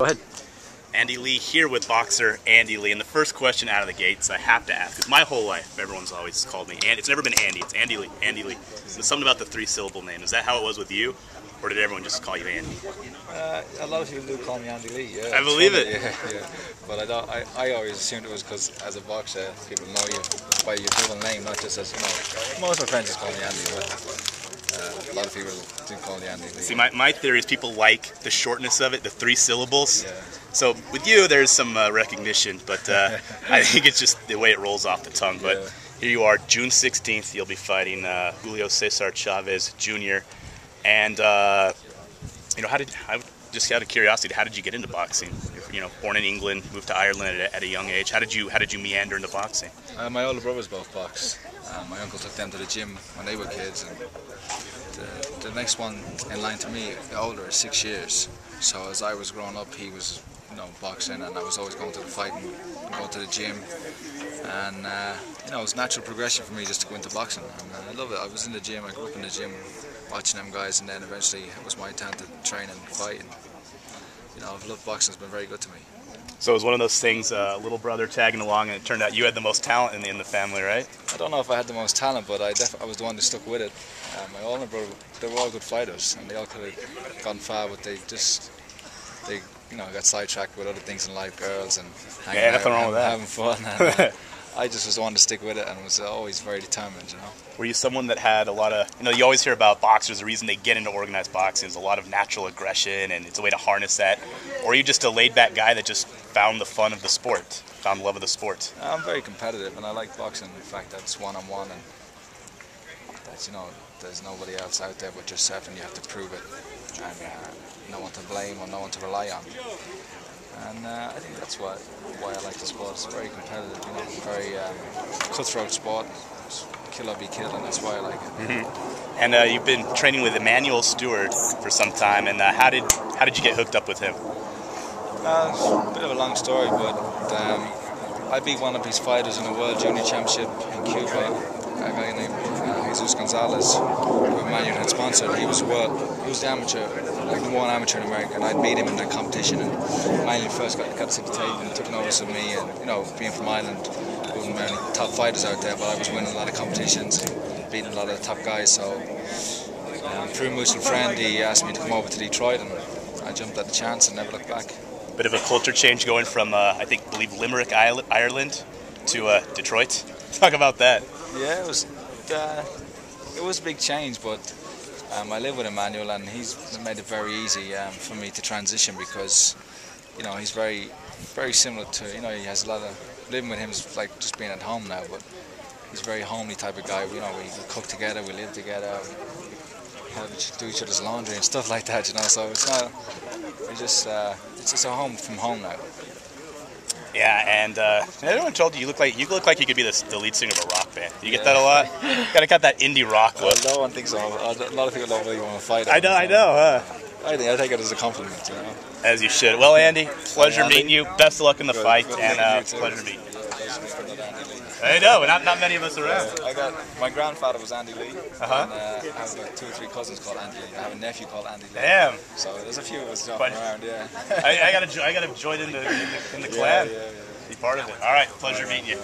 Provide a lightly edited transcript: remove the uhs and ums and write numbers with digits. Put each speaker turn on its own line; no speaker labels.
Go ahead.
Andy Lee here with boxer Andy Lee. And the first question out of the gates I have to ask, because my whole life everyone's always called me Andy. It's never been Andy, it's Andy Lee. Andy Lee. There's something about the three-syllable name. Is that how it was with you? Or did everyone just call you Andy?
A lot of people do call me Andy Lee. Yeah,
I believe it.
Yeah. But I always assumed it was because as a boxer, people know you by your full name, not just as, most of my friends just call me Andy, but a lot of people do call me Andy Lee.
See, my theory is people like the shortness of it, the three syllables.
Yeah.
So with you, there's some recognition, but I think it's just the way it rolls off the tongue. But
Yeah.
Here you are, June 16th, you'll be fighting Julio Cesar Chavez Jr. And, just out of curiosity, how did you get into boxing? You're, born in England, moved to Ireland at a young age. How did you meander into boxing?
My older brothers both box. My uncle took them to the gym when they were kids, and the next one in line to me, the older, is 6 years. So as I was growing up, he was, boxing, and I was always going to the fight and going to the gym. And it was natural progression for me just to go into boxing. And I love it. I was in the gym. I grew up in the gym, watching them guys, and then eventually it was my time to train and fight. And I've loved boxing. It's been very good to me.
So it was one of those things, little brother tagging along, and it turned out you had the most talent in the family, right?
I don't know if I had the most talent, but I was the one that stuck with it. My older brother, they were all good fighters, and they all could have gone far, but they got sidetracked with other things in life, girls and hanging out,
nothing wrong with that.
Having fun. And, I just was the one to stick with it, and was always very determined.
Were you someone that had a lot of, you always hear about boxers, the reason they get into organized boxing is a lot of natural aggression, and it's a way to harness that. Or are you just a laid-back guy that just found the fun of the sport, found the love of the sport?
I'm very competitive, and I like boxing. In fact, that's one-on-one, and that's, there's nobody else out there but yourself, and you have to prove it, and no one to blame or no one to rely on. And I think that's why I like the sport. It's very competitive, very cutthroat sport. It's kill or be killed, and that's why I like it.
Mm-hmm. And you've been training with Emmanuel Stewart for some time, and how did you get hooked up with him?
It's a bit of a long story, but I beat one of his fighters in the World Junior Championship in Cuba. A guy named Jesus Gonzalez, who Emmanuel had sponsored. He was the amateur, like the one amateur in America, and I beat him in the competition. And Emmanuel first got to see the tape and took notice of me. And being from Ireland, there wasn't many top fighters out there, but I was winning a lot of competitions and beating a lot of the top guys. So through a mutual friend, he asked me to come over to Detroit, and I jumped at the chance and never looked back.
Bit of a culture change going from I believe Limerick, Ireland, to Detroit. Talk about that.
Yeah, it was a big change, but I live with Emmanuel, and he's made it very easy for me to transition, because he's very, very similar to he has a lot of living with him is like just being at home now, but he's a very homely type of guy. We cook together, we live together, we do each other's laundry and stuff like that. So it's just a home from home now.
Yeah, and everyone told you look like you could be the lead singer of a rock band. You get that a lot? Gotta got that indie rock look.
No one thinks so. A lot of people don't really want to fight.
I know.
I take it as a compliment.
As you should. Well, Andy, pleasure meeting you. Best of luck in the fight, and pleasure meeting you. I know, not many of us around.
My grandfather was Andy Lee, and I have like 2 or 3 cousins called Andy Lee. I have a nephew called Andy Lee.
Damn.
So there's a few of us jumping around, yeah.
I gotta join in the clan.
Yeah.
Be part of it. All right, pleasure meeting you.